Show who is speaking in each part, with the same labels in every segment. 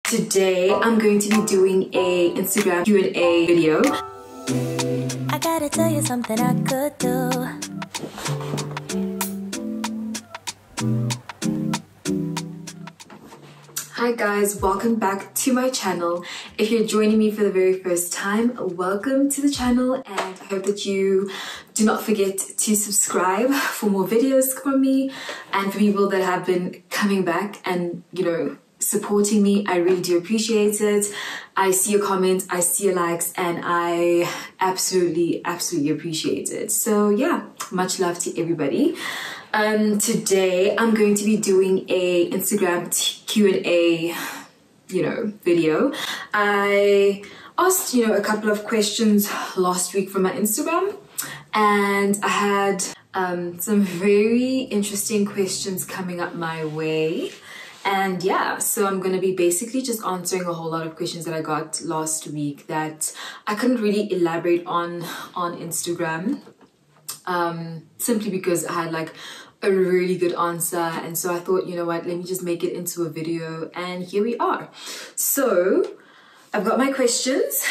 Speaker 1: Today I'm going to be doing a Instagram Q&A video.
Speaker 2: I gotta tell you something I could do.
Speaker 1: Hi guys, welcome back to my channel. If you're joining me for the very first time, welcome to the channel, and I hope that you do not forget to subscribe for more videos from me. And for people that have been coming back and supporting me, I really do appreciate it. I see your comments, I see your likes, and I absolutely appreciate it. So yeah, much love to everybody. Today I'm going to be doing a Instagram Q&A video. I asked a couple of questions last week from my Instagram, and I had some very interesting questions coming up my way. And yeah, so I'm going to be basically just answering a whole lot of questions that I got last week that I couldn't really elaborate on Instagram, simply because I had like a really good answer. And so I thought, you know what, let me just make it into a video, and here we are. So I've got my questions,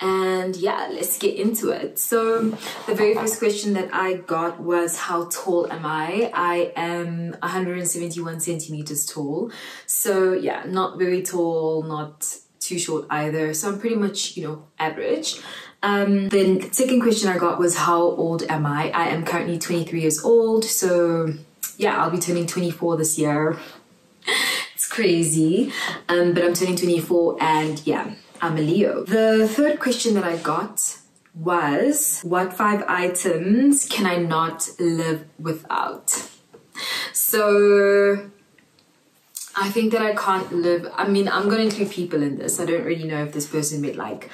Speaker 1: and yeah, let's get into it. So the very first question that I got was, how tall am I? I am 171 centimeters tall. So yeah, not very tall, not too short either. So I'm pretty much, average. The second question I got was, how old am I? I am currently 23 years old. So yeah, I'll be turning 24 this year. It's crazy. But I'm turning 24, and yeah, I'm a Leo. The third question that I got was, what 5 items can I not live without? So I think that I can't live, I'm going to include people in this. I don't really know if this person meant like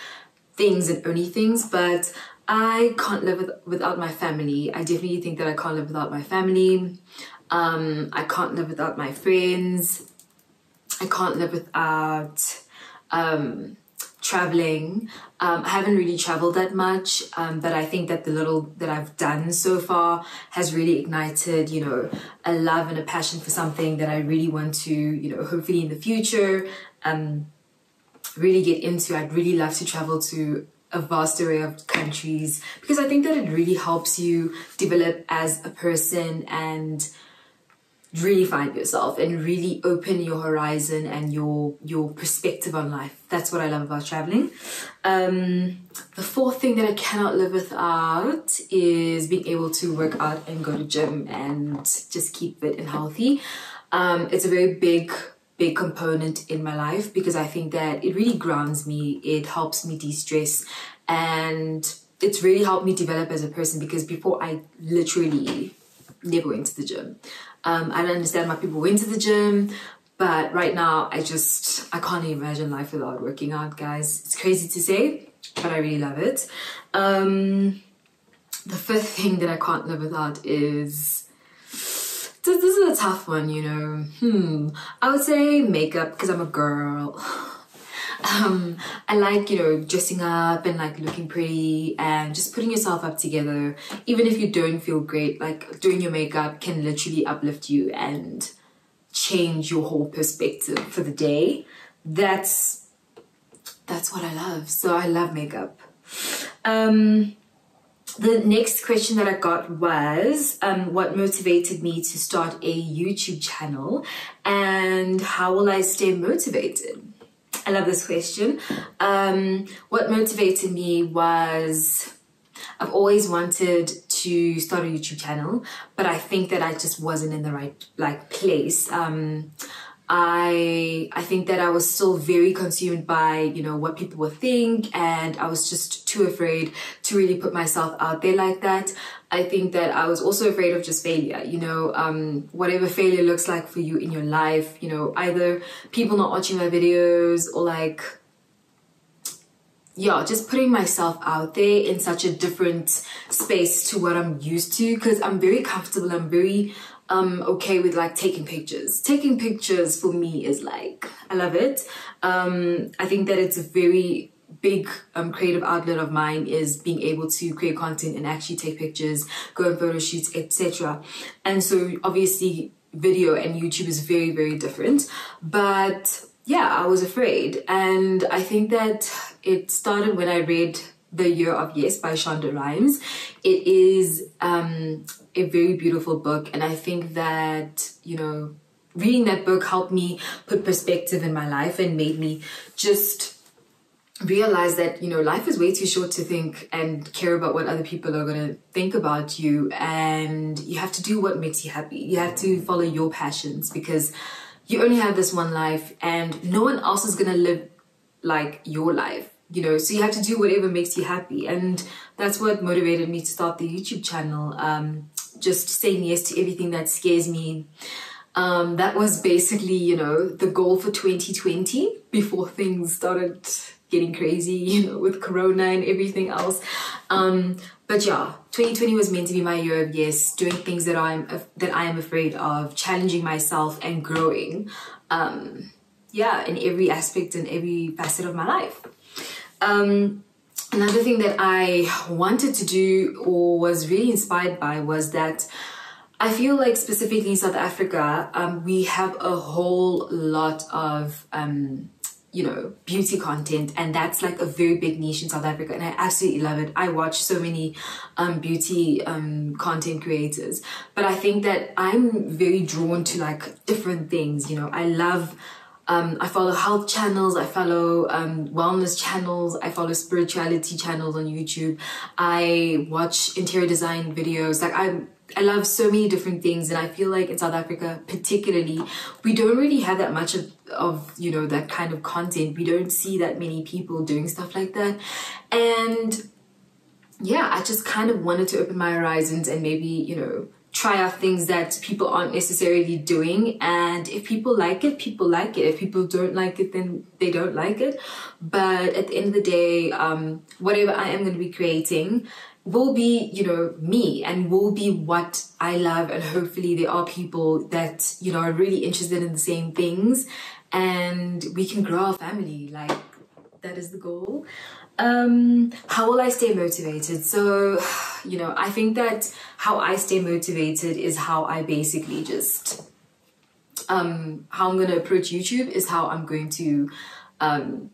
Speaker 1: things and only things, but I can't live without my family. I definitely think that I can't live without my family. I can't live without my friends. I can't live without traveling. I haven't really traveled that much, but I think that the little that I've done so far has really ignited, a love and a passion for something that I really want to, hopefully in the future, really get into. I'd really love to travel to a vast array of countries, because I think that it really helps you develop as a person and really find yourself and really open your horizon and your perspective on life. That's what I love about traveling. The fourth thing that I cannot live without is being able to work out and go to gym and just keep fit and healthy. It's a very big component in my life, because I think that it really grounds me. It helps me de-stress, and it's really helped me develop as a person, because before I literally never went to the gym. I don't understand why people went to the gym, but right now I can't imagine life without working out, guys. It's crazy to say, but I really love it. The fifth thing that I can't live without is, this is a tough one, I would say makeup, because I'm a girl. I like, dressing up and like looking pretty and just putting yourself up together. Even if you don't feel great, like doing your makeup can literally uplift you and change your whole perspective for the day. That's what I love. So I love makeup. The next question that I got was, what motivated me to start a YouTube channel, and how will I stay motivated? I love this question. What motivated me was, I've always wanted to start a YouTube channel, but I think that I just wasn't in the right place. I think that I was still very consumed by, what people would think, and I was just too afraid to really put myself out there like that. I think that I was also afraid of just failure, whatever failure looks like for you in your life, either people not watching my videos or like, yeah, just putting myself out there in such a different space to what I'm used to, because I'm very comfortable. I'm very okay with like taking pictures. Taking pictures for me is like, I love it. I think that it's a very big creative outlet of mine, is being able to create content and actually take pictures, go on photo shoots, etc. And so obviously video and YouTube is very, very different. But yeah, I was afraid. And I think that it started when I read The Year of Yes by Shonda Rhimes. It is a very beautiful book, and I think that, you know, reading that book helped me put perspective in my life and made me just realize that, you know, life is way too short to think and care about what other people are going to think about you, and you have to do what makes you happy. You have to follow your passions, because you only have this one life and no one else is going to live like your life, you know, so you have to do whatever makes you happy. And that's what motivated me to start the YouTube channel, just saying yes to everything that scares me. That was basically, you know, the goal for 2020 before things started getting crazy, you know, with Corona and everything else. But yeah, 2020 was meant to be my year of yes, doing things that I am afraid of, challenging myself and growing. Yeah, in every aspect and every facet of my life. Another thing that I wanted to do, or was really inspired by, was that I feel like specifically in South Africa, we have a whole lot of you know, beauty content, and that's like a very big niche in South Africa, and I absolutely love it. I watch so many beauty content creators, but I think that I'm very drawn to like different things. You know, I love I follow health channels, I follow wellness channels, I follow spirituality channels on YouTube, I watch interior design videos. Like I love so many different things, and I feel like in South Africa particularly, we don't really have that much of you know, that kind of content. We don't see that many people doing stuff like that. And yeah, I just kind of wanted to open my horizons and maybe, you know, try out things that people aren't necessarily doing. And if people like it, people like it. If people don't like it, then they don't like it. But at the end of the day, whatever I am going to be creating will be, you know, me, and will be what I love. And hopefully there are people that, you know, are really interested in the same things, and we can grow our family. Like, that is the goal. How will I stay motivated? So, you know, I think that how I stay motivated is how I basically just, how I'm going to approach YouTube is how I'm going to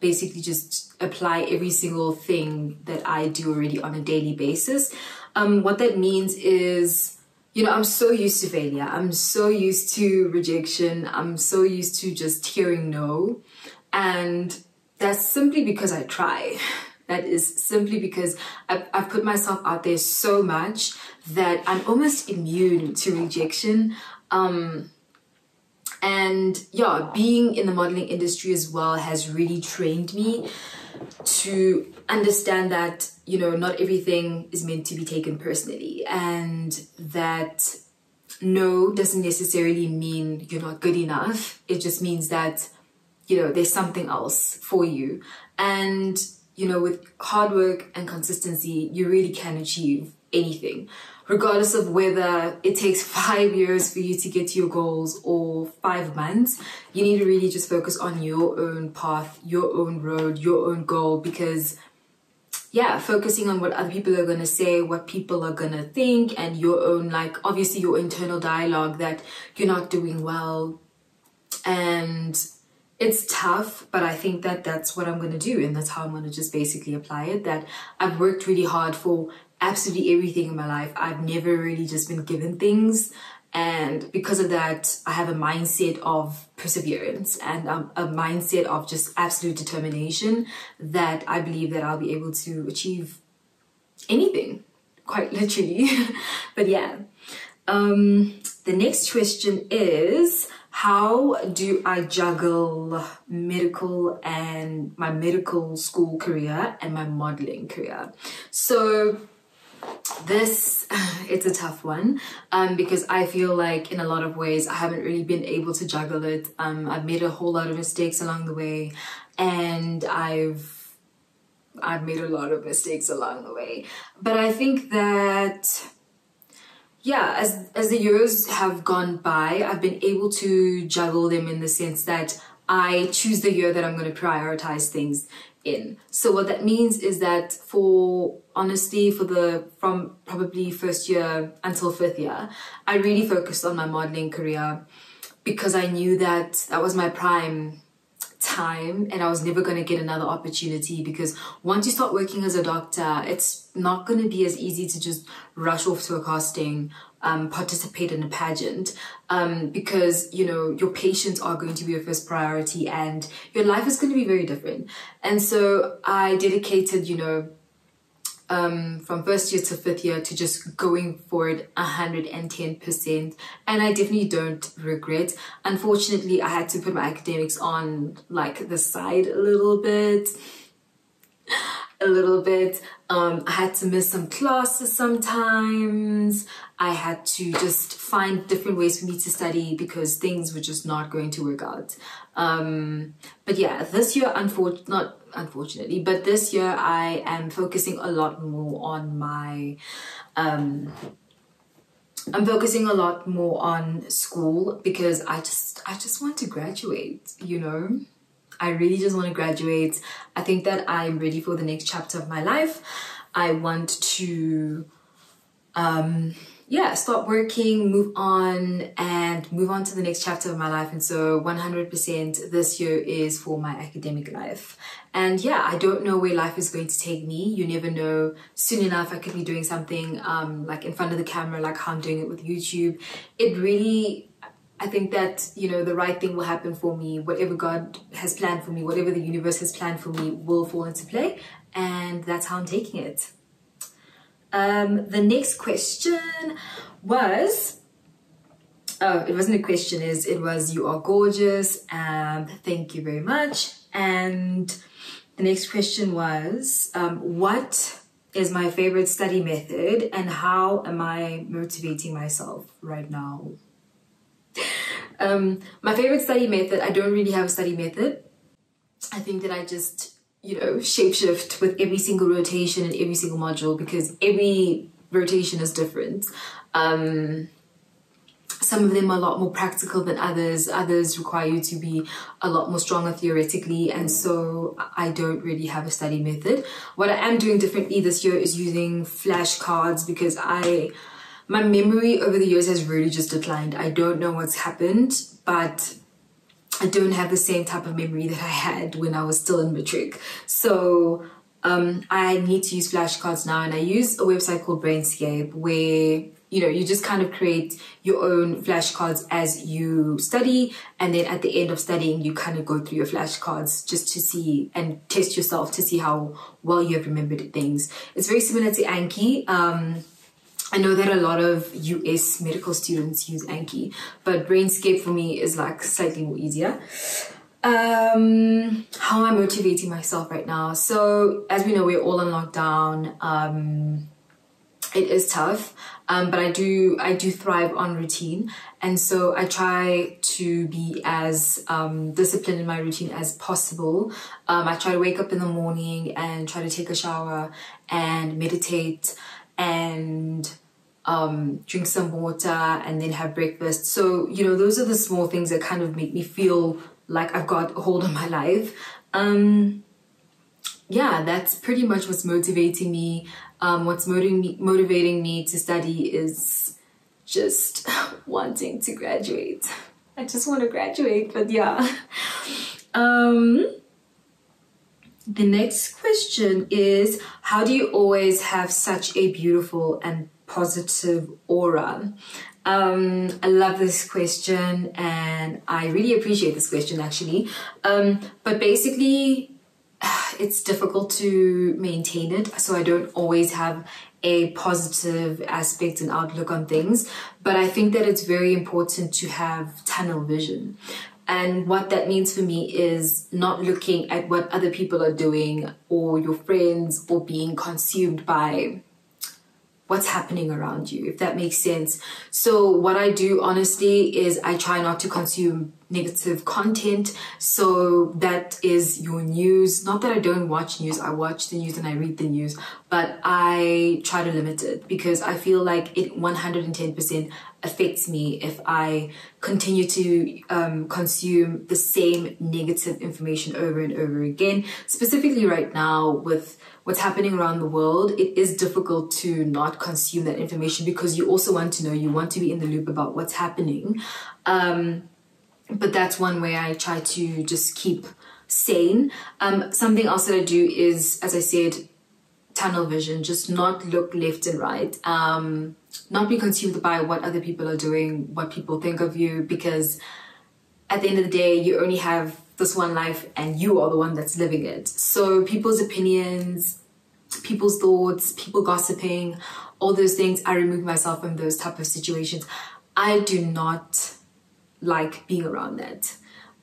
Speaker 1: basically just apply every single thing that I do already on a daily basis. What that means is, you know, I'm so used to failure. I'm so used to rejection. I'm so used to just hearing no. And that's simply because I try. That is simply because I've put myself out there so much that I'm almost immune to rejection. And yeah, being in the modeling industry as well has really trained me to understand that, you know, not everything is meant to be taken personally, and that no doesn't necessarily mean you're not good enough. It just means that, you know, there's something else for you. And, you know, with hard work and consistency, you really can achieve anything, regardless of whether it takes 5 years for you to get to your goals or 5 months. You need to really just focus on your own path, your own road, your own goal, because yeah, focusing on what other people are going to say, what people are going to think, and your own, like, obviously your internal dialogue that you're not doing well. And it's tough, but I think that that's what I'm going to do, and that's how I'm going to just basically apply it. That I've worked really hard for absolutely everything in my life. I've never really just been given things, and because of that, I have a mindset of perseverance and a mindset of just absolute determination that I believe that I'll be able to achieve anything, quite literally. But yeah, the next question is, how do I juggle medical and my medical school career and my modeling career? So this, it's a tough one, because I feel like in a lot of ways I haven't really been able to juggle it. I've made a whole lot of mistakes along the way, and I've made a lot of mistakes along the way. But I think that, yeah, as the years have gone by, I've been able to juggle them in the sense that I choose the year that I'm going to prioritize things in. So what that means is that from probably first year until 5th year, I really focused on my modeling career, because I knew that that was my prime time and I was never going to get another opportunity, because once you start working as a doctor, it's not going to be as easy to just rush off to a casting, participate in a pageant, because, you know, your patients are going to be your first priority and your life is going to be very different. And so I dedicated, you know, from first year to fifth year to just going for it 110%, and I definitely don't regret. Unfortunately, I had to put my academics on like the side a little bit. I had to miss some classes sometimes. I had to just find different ways for me to study because things were just not going to work out. But yeah, this year, not unfortunately, but this year I am focusing a lot more on my, I'm focusing a lot more on school, because I just want to graduate, you know. I really just want to graduate. I think that I'm ready for the next chapter of my life. I want to, start working, move on to the next chapter of my life. And so 100% this year is for my academic life. And yeah, I don't know where life is going to take me. You never know. Soon enough, I could be doing something like in front of the camera, like how I'm doing it with YouTube. I think that, you know, the right thing will happen for me. Whatever God has planned for me, whatever the universe has planned for me will fall into play. And that's how I'm taking it. The next question was, it wasn't a question, it was, you are gorgeous. Thank you very much. And the next question was, what is my favorite study method and how am I motivating myself right now? My favorite study method, I don't really have a study method. I think that I just, you know, shapeshift with every single rotation and every single module, because every rotation is different. Some of them are a lot more practical than others. Others require you to be a lot more stronger theoretically, and so I don't really have a study method. What I am doing differently this year is using flashcards, because my memory over the years has really just declined. I don't know what's happened, but I don't have the same type of memory that I had when I was still in matric. So I need to use flashcards now, and I use a website called Brainscape, where, you know, you just kind of create your own flashcards as you study, and then at the end of studying you kind of go through your flashcards just to see and test yourself to see how well you have remembered things. It's very similar to Anki. I know that a lot of US medical students use Anki, but Brainscape for me is like slightly more easier. How am I motivating myself right now? So as we know, we're all on lockdown. It is tough, but I do thrive on routine, and so I try to be as disciplined in my routine as possible. I try to wake up in the morning and try to take a shower and meditate and drink some water and then have breakfast. So, you know, those are the small things that kind of make me feel like I've got a hold on my life. Yeah, that's pretty much what's motivating me. What's motivating me to study is just wanting to graduate. I just want to graduate, but yeah. The next question is, how do you always have such a beautiful and positive aura? I love this question, and I really appreciate this question actually. But basically, it's difficult to maintain it, so I don't always have a positive aspect and outlook on things, but I think that it's very important to have tunnel vision. And what that means for me is not looking at what other people are doing or your friends, or being consumed by what's happening around you, if that makes sense. So what I do honestly is I try not to consume negative content. So that is your news. Not that I don't watch news, I watch the news and I read the news, but I try to limit it, because I feel like it 110% affects me if I continue to consume the same negative information over and over again. Specifically right now with what's happening around the world, it is difficult to not consume that information, because you also want to know, you want to be in the loop about what's happening. But that's one way I try to just keep sane. Something else that I do is, as I said, tunnel vision, just not look left and right, not be consumed by what other people are doing, what people think of you, because at the end of the day, you only have this one life and you are the one that's living it. So people's opinions, people's thoughts, people gossiping, all those things, I remove myself from those type of situations. I do not like being around that.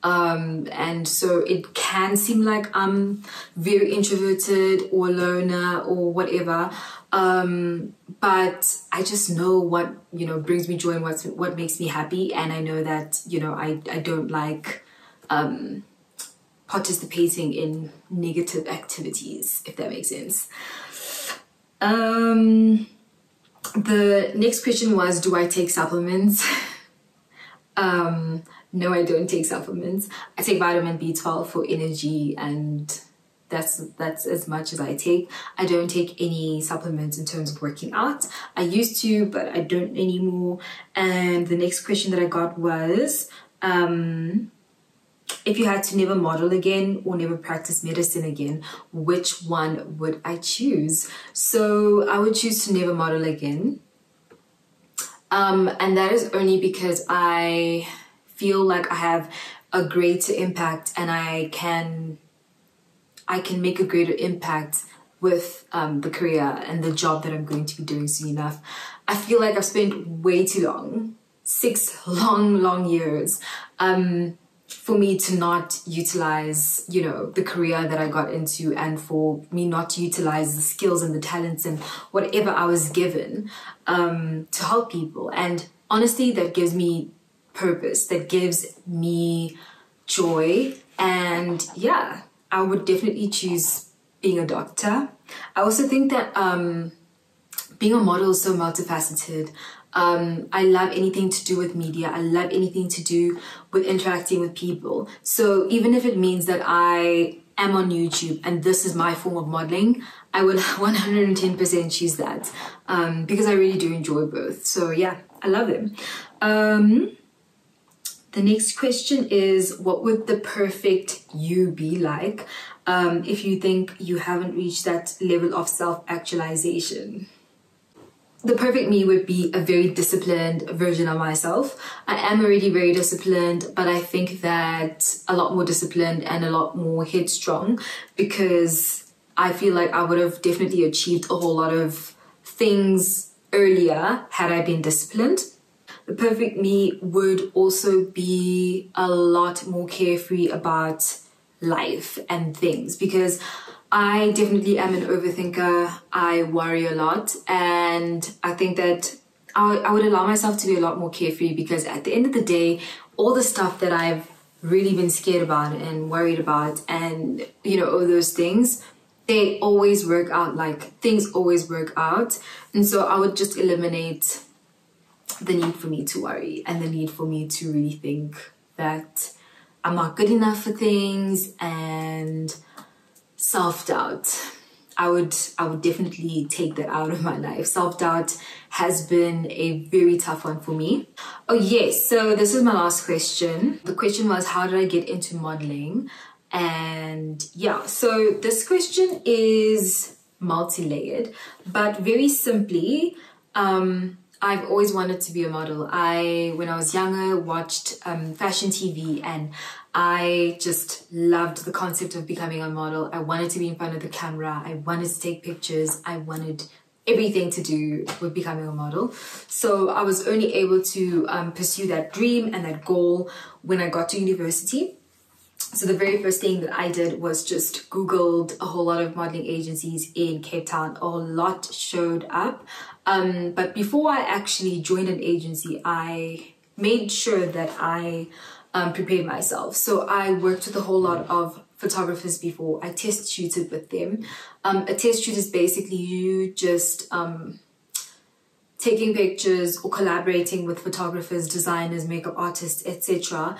Speaker 1: And so it can seem like I'm very introverted or loner or whatever. But I just know what, you know, brings me joy and what makes me happy. And I know that, you know, I don't like, participating in negative activities, if that makes sense. The next question was, do I take supplements? No, I don't take supplements. I take vitamin B12 for energy, and that's as much as I take. I don't take any supplements in terms of working out. I used to, but I don't anymore. And the next question that I got was, if you had to never model again or never practice medicine again, which one would I choose? So I would choose to never model again. And that is only because I feel like I have a greater impact, and I can make a greater impact with the career and the job that I'm going to be doing soon enough. I feel like I've spent way too long, 6 long years, for me to not utilize, you know, the career that I got into, and for me not to utilize the skills and the talents and whatever I was given to help people. And honestly, that gives me purpose, that gives me joy. And yeah, I would definitely choose being a doctor. I also think that being a model is so multifaceted. I love anything to do with media. I love anything to do with interacting with people. So even if it means that I am on YouTube and this is my form of modeling, I would 110% choose that, because I really do enjoy both. So yeah, I love them. The next question is, what would the perfect you be like if you think you haven't reached that level of self-actualization? The perfect me would be a very disciplined version of myself. I am already very disciplined, but I think that a lot more disciplined and a lot more headstrong, because I feel like I would have definitely achieved a whole lot of things earlier had I been disciplined. The perfect me would also be a lot more carefree about life and things, because I definitely am an overthinker. I worry a lot, and I think that I would allow myself to be a lot more carefree, because at the end of the day, all the stuff that I've really been scared about and worried about, and you know, all those things, they always work out. Like, things always work out. And so I would just eliminate the need for me to worry, and the need for me to really think that I'm not good enough for things, and self-doubt. I would definitely take that out of my life. Self-doubt has been a very tough one for me. Oh yes, so this is my last question. The question was, how did I get into modeling? And yeah, so this question is multi-layered, but very simply, I've always wanted to be a model. When I was younger, watched fashion TV, and I just loved the concept of becoming a model. I wanted to be in front of the camera. I wanted to take pictures. I wanted everything to do with becoming a model. So I was only able to pursue that dream and that goal when I got to university. So the very first thing that I did was just Googled a whole lot of modeling agencies in Cape Town. A lot showed up. But before I actually joined an agency, I made sure that I prepared myself. So I worked with a whole lot of photographers before. I test shooted with them. A test shoot is basically you just taking pictures or collaborating with photographers, designers, makeup artists, etc.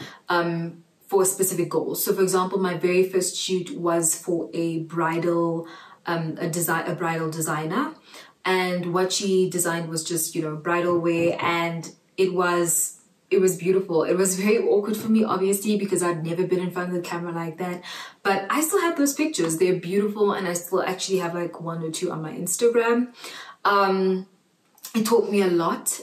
Speaker 1: For specific goals. So for example, my very first shoot was for a bridal bridal designer, and what she designed was just, you know, bridal wear, and it was it was beautiful. It was very awkward for me, obviously, because I'd never been in front of the camera like that. But I still have those pictures. They're beautiful, and I still actually have like 1 or 2 on my Instagram. It taught me a lot,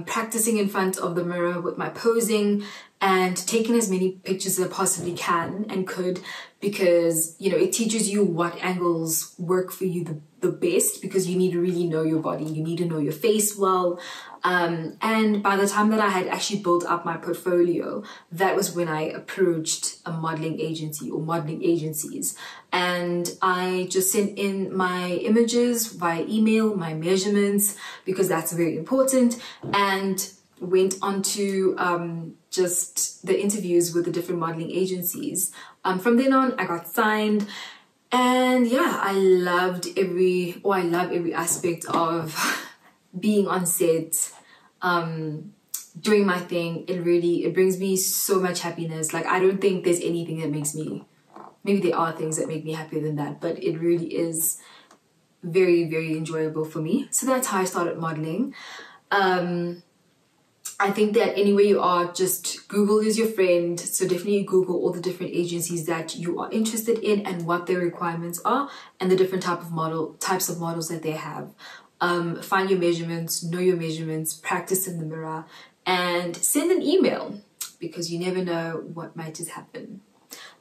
Speaker 1: practicing in front of the mirror with my posing and taking as many pictures as I possibly can and could, because, you know, it teaches you what angles work for you the best, because you need to really know your body. You need to know your face well. And by the time that I had actually built up my portfolio, that was when I approached a modeling agency or modeling agencies. And I just sent in my images via email, my measurements, because that's very important, and went on to just the interviews with the different modeling agencies. From then on, I got signed. And yeah, I love every aspect of being on set, doing my thing. It brings me so much happiness. Like, I don't think there's anything that makes me, maybe there are things that make me happier than that, but it really is very, very enjoyable for me. So that's how I started modeling. I think that anywhere you are, just Google is your friend. So definitely Google all the different agencies that you are interested in and what their requirements are and the different types of models that they have. Find your measurements, know your measurements, practice in the mirror, and send an email, because you never know what might just happen.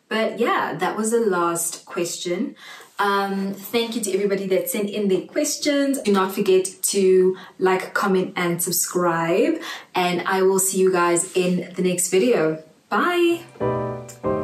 Speaker 1: But yeah, that was the last question. Thank you to everybody that sent in their questions. Do not forget to like, comment, and subscribe. And I will see you guys in the next video. Bye!